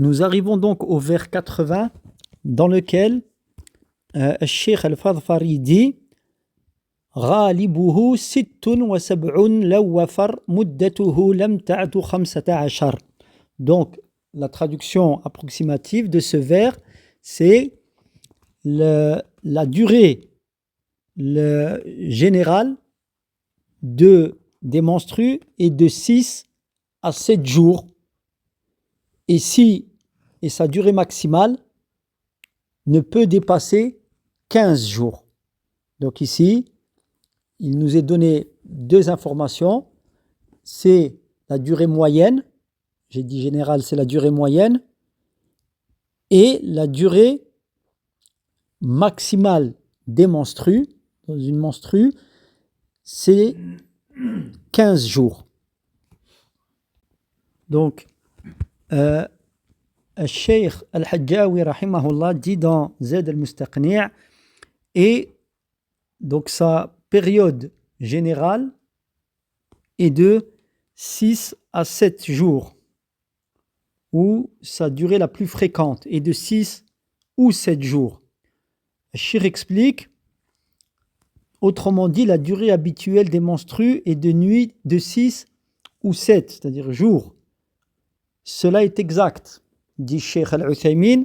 Nous arrivons donc au vers 80 dans lequel Cheikh Al-Fadhfari dit غالبه 76 لو وفر مدته لم تعد 15. Donc la traduction approximative de ce vers c'est la durée générale des menstrues est de 6 à 7 jours et sa durée maximale ne peut dépasser 15 jours. Donc ici, il nous est donné deux informations. C'est la durée moyenne, j'ai dit générale, c'est la durée moyenne, et la durée maximale des menstrues. Dans une menstrue, c'est 15 jours. Donc, Cheikh Al-Hajjawi rahimahullah dit dans Zad al-Mustaqni' et donc sa période générale est de 6 à 7 jours ou sa durée la plus fréquente est de 6 ou 7 jours. Cheikh explique, autrement dit, la durée habituelle des menstrues est de nuit de 6 ou 7, c'est-à-dire jours. Cela est exact, dit Cheikh Al-Uthaymin,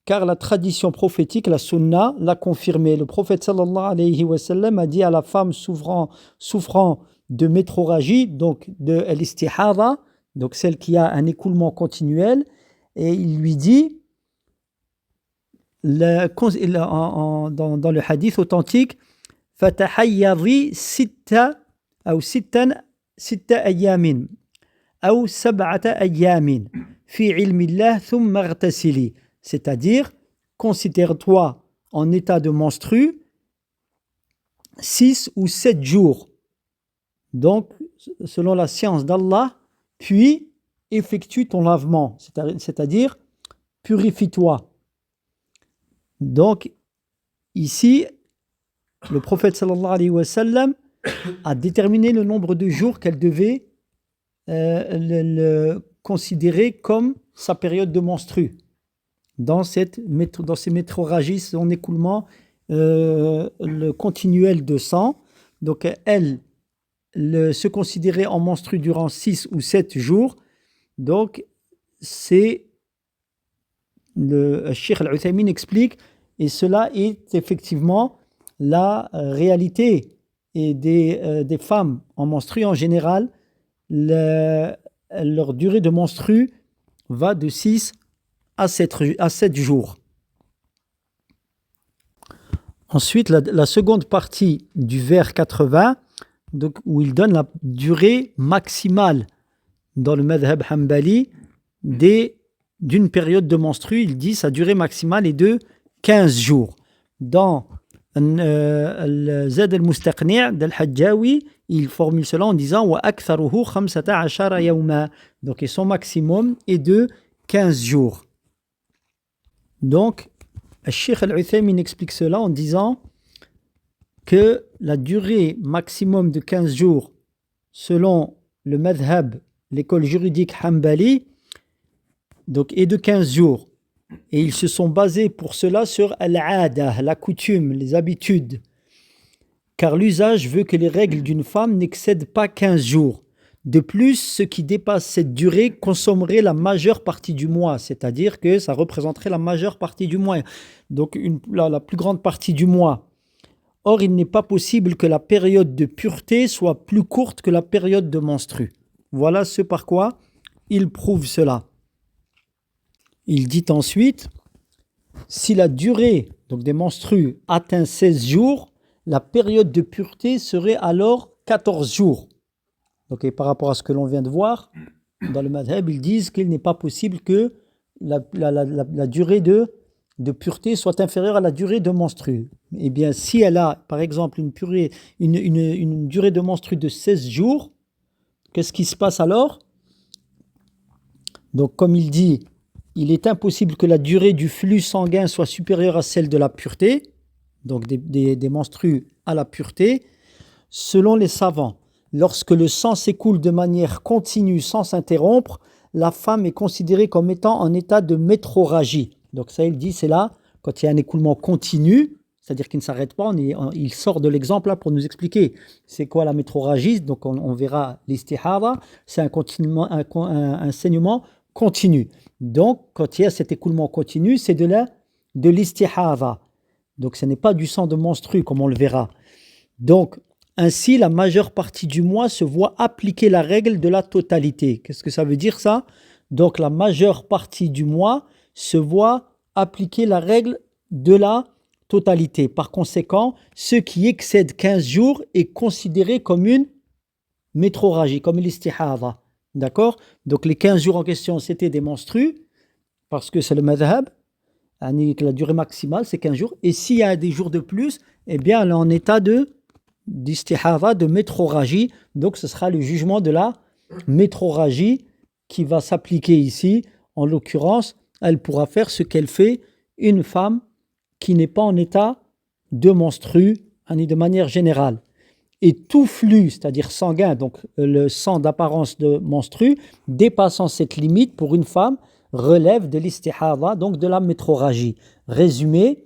car la tradition prophétique, la sunna, l'a confirmé. Le prophète sallallahu alayhi wa sallam a dit à la femme souffrant de métrorragie, donc de l'istihara, donc celle qui a un écoulement continuel, et il lui dit, dans le hadith authentique, فَتَحَيَّضِي سِتَّ أَيَّامٍ أو 7 أيام في علم الله ثم اغتسلي, c'est-à-dire considère-toi en état de menstru 6 ou 7 jours, donc selon la science d'Allah, puis effectue ton lavement, c'est-à-dire purifie-toi. Donc ici le prophète sallallahu alayhi wa sallam a déterminé le nombre de jours qu'elle devait le considérer comme sa période de menstru dans ces métrorragies, son écoulement le continuel de sang. Donc elle se considérait en menstru durant 6 ou 7 jours. Donc c'est le Cheikh Al-Uthaymin explique, et cela est effectivement la réalité et des femmes en menstru en général. Leur durée de menstru va de 6 à 7 jours. Ensuite, la seconde partie du vers 80, donc, où il donne la durée maximale dans le madhab hanbali d'une période de menstru, il dit sa durée maximale est de 15 jours. Dans Zad al-Mustaqni' d'Al-Hajjawi, il formule cela en disant wa aktharuhu 15 yawma, donc et son maximum est de 15 jours. Donc Cheikh Al-Uthaymin explique cela en disant que la durée maximum de 15 jours selon le madhab, l'école juridique hanbali, donc est de 15 jours. Et ils se sont basés pour cela sur al-aada, la coutume, les habitudes. Car l'usage veut que les règles d'une femme n'excèdent pas 15 jours. De plus, ce qui dépasse cette durée consommerait la majeure partie du mois, c'est-à-dire que ça représenterait la majeure partie du mois, donc la plus grande partie du mois. Or, il n'est pas possible que la période de pureté soit plus courte que la période de menstru. Voilà ce par quoi il prouve cela. Il dit ensuite, si la durée donc des menstrues atteint 16 jours, la période de pureté serait alors 14 jours. Donc, et par rapport à ce que l'on vient de voir, dans le madhab, ils disent qu'il n'est pas possible que la durée de pureté soit inférieure à la durée de menstru. Eh bien, si elle a, par exemple, une durée de menstru de 16 jours, qu'est-ce qui se passe alors? Donc, comme il dit, il est impossible que la durée du flux sanguin soit supérieure à celle de la pureté, donc des menstrues à la pureté, selon les savants. Lorsque le sang s'écoule de manière continue sans s'interrompre, la femme est considérée comme étant en état de métroragie. Donc ça, il dit, c'est là, quand il y a un écoulement continu, c'est-à-dire qu'il ne s'arrête pas, il sort de l'exemple là pour nous expliquer c'est quoi la métroragie. Donc on verra l'istihara, c'est un saignement continu. Donc quand il y a cet écoulement continu, c'est de l'istihara. Donc ce n'est pas du sang de menstru comme on le verra. Donc ainsi, la majeure partie du mois se voit appliquer la règle de la totalité. Qu'est-ce que ça veut dire ça? Donc la majeure partie du mois se voit appliquer la règle de la totalité. Par conséquent, ce qui excède 15 jours est considéré comme une métroragie, comme l'istihara. D'accord? Donc les 15 jours en question, c'était des menstrues, parce que c'est le madhab. La durée maximale, c'est 15 jours. Et s'il y a des jours de plus, eh bien, elle est en état d'istihara, de métroragie. Donc, ce sera le jugement de la métroragie qui va s'appliquer ici. En l'occurrence, elle pourra faire ce qu'elle fait une femme qui n'est pas en état de menstru, de manière générale. Et tout flux, c'est-à-dire sanguin, donc le sang d'apparence de menstru, dépassant cette limite pour une femme, relève de l'istihara, donc de la métroragie. Résumé,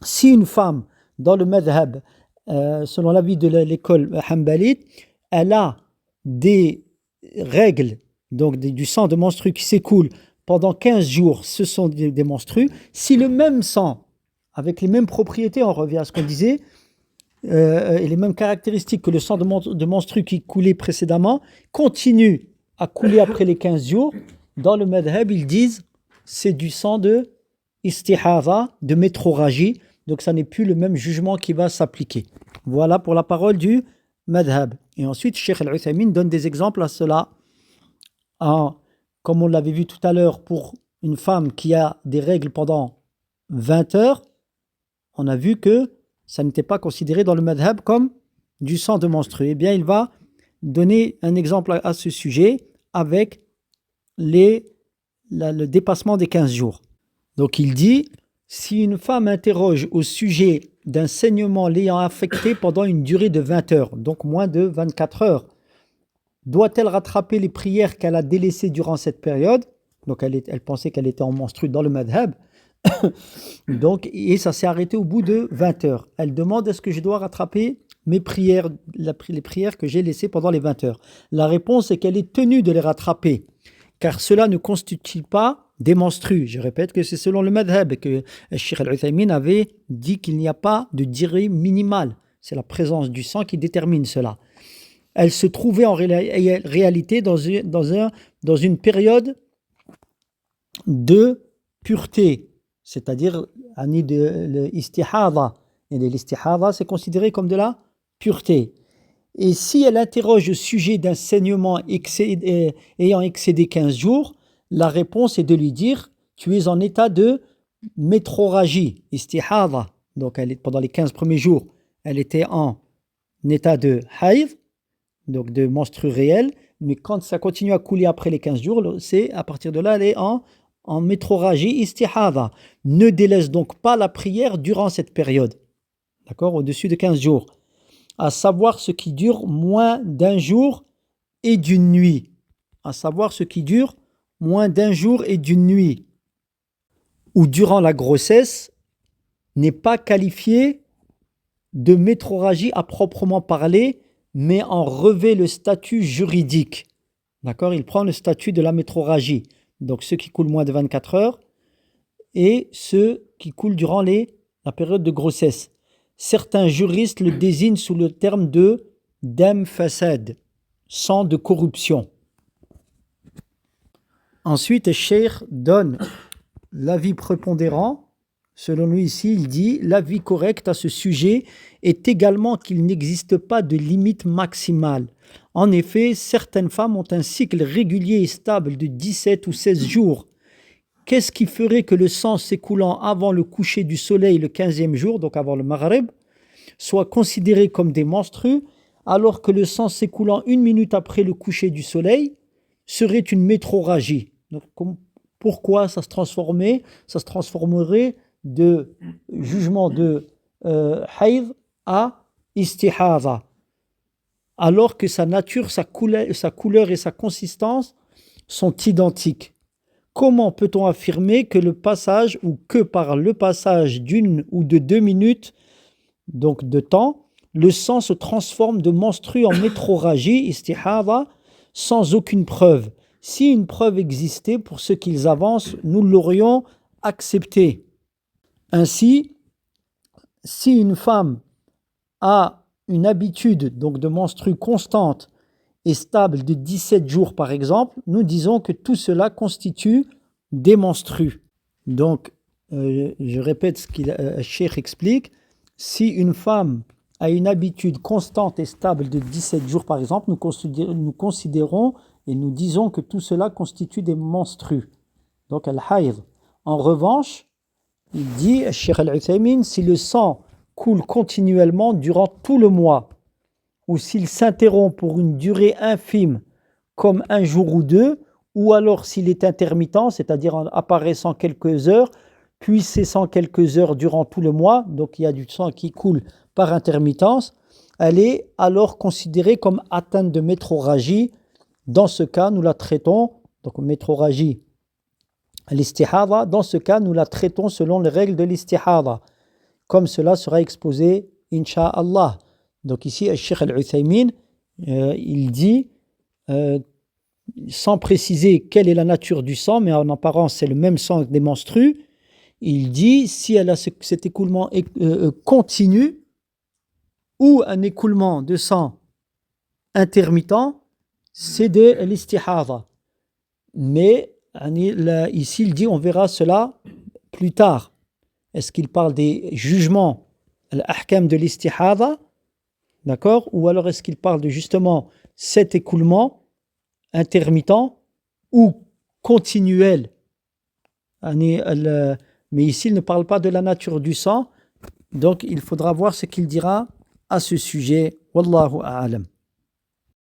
si une femme, dans le madhab, selon l'avis de l'école hanbalite, elle a des règles, donc du sang de menstru qui s'écoule pendant 15 jours, ce sont des menstrues. Si le même sang, avec les mêmes propriétés, on revient à ce qu'on disait, et les mêmes caractéristiques que le sang de menstru qui coulait précédemment, continue à couler après les 15 jours, dans le madhab, ils disent c'est du sang de istihara, de métroragie, donc ça n'est plus le même jugement qui va s'appliquer. Voilà pour la parole du madhab. Et ensuite, Cheikh Al-Uthaymin donne des exemples à cela. Comme on l'avait vu tout à l'heure, pour une femme qui a des règles pendant 20 heures, on a vu que ça n'était pas considéré dans le madhab comme du sang de menstru. Eh bien, il va donner un exemple à ce sujet avec le dépassement des 15 jours. Donc il dit, si une femme interroge au sujet d'un saignement l'ayant affecté pendant une durée de 20 heures, donc moins de 24 heures, doit-elle rattraper les prières qu'elle a délaissées durant cette période? Donc elle pensait qu'elle était en menstru dans le madhab. Donc, et ça s'est arrêté au bout de 20 heures. Elle demande, est-ce que je dois rattraper mes prières, les prières que j'ai laissées pendant les 20 heures? La réponse est qu'elle est tenue de les rattraper, car cela ne constitue pas des menstrues. Je répète que c'est selon le madhab que Cheikh Al-Uthaymin avait dit qu'il n'y a pas de durée minimale. C'est la présence du sang qui détermine cela. Elle se trouvait en réalité dans une période de pureté, c'est-à-dire de l'istihada. Et l'istihada, c'est considéré comme de la pureté. Et si elle interroge au sujet d'un saignement ayant excédé 15 jours, la réponse est de lui dire « Tu es en état de métroragie, istihada ». Donc pendant les 15 premiers jours, elle était en état de haïd, donc de menstru réel, mais quand ça continue à couler après les 15 jours, c'est à partir de là, elle est en métroragie istihada. Ne délaisse donc pas la prière durant cette période, d'accord, au-dessus de 15 jours, à savoir ce qui dure moins d'un jour et d'une nuit. À savoir ce qui dure moins d'un jour et d'une nuit, ou durant la grossesse, n'est pas qualifié de métroragie à proprement parler, mais en revêt le statut juridique. D'accord? Il prend le statut de la métroragie. Donc ceux qui coulent moins de 24 heures et ceux qui coulent durant la période de grossesse. Certains juristes le désignent sous le terme de dam fasad, sang de corruption. Ensuite, le cheikh donne l'avis prépondérant. Selon lui ici, il dit « L'avis correct à ce sujet est également qu'il n'existe pas de limite maximale. En effet, certaines femmes ont un cycle régulier et stable de 17 ou 16 jours. Qu'est-ce qui ferait que le sang s'écoulant avant le coucher du soleil le 15e jour, donc avant le maghrib, soit considéré comme des menstrues, alors que le sang s'écoulant 1 minute après le coucher du soleil serait une métroragie ?» Donc, pourquoi ça se transformerait de jugement de haïd à istihada, alors que sa nature, sa couleur et sa consistance sont identiques. Comment peut-on affirmer que le passage ou que par le passage d'une ou de 2 minutes donc de temps, le sang se transforme de menstru en métrorragie, istihada, sans aucune preuve. Si une preuve existait pour ce qu'ils avancent, nous l'aurions accepté. Ainsi, si une femme a une habitude donc de menstru constante et stable de 17 jours par exemple, nous disons que tout cela constitue des menstrues. Donc, je répète ce que le cheikh explique. Si une femme a une habitude constante et stable de 17 jours par exemple, nous considérons et nous disons que tout cela constitue des menstrues. Donc, al-hayd. En revanche, il dit, Cheikh Al-Uthaymin, si le sang coule continuellement durant tout le mois, ou s'il s'interrompt pour une durée infime, comme un jour ou deux, ou alors s'il est intermittent, c'est-à-dire en apparaissant quelques heures, puis cessant quelques heures durant tout le mois, donc il y a du sang qui coule par intermittence, elle est alors considérée comme atteinte de métrorragie. Dans ce cas, nous la traitons, donc métrorragie, l'istihada, dans ce cas, nous la traitons selon les règles de l'istihada, comme cela sera exposé, incha'Allah. Donc ici, le Cheikh Al-Uthaymin, il dit, sans préciser quelle est la nature du sang, mais en apparence c'est le même sang des menstrues, il dit, si elle a cet écoulement continu, ou un écoulement de sang intermittent, c'est de l'istihada. Mais ici, il dit, on verra cela plus tard. Est-ce qu'il parle des jugements, l'ahkam de l'istihada, d'accord? Ou alors est-ce qu'il parle de justement cet écoulement intermittent ou continuel? Mais ici, il ne parle pas de la nature du sang, donc il faudra voir ce qu'il dira à ce sujet. Wallahu a'lam.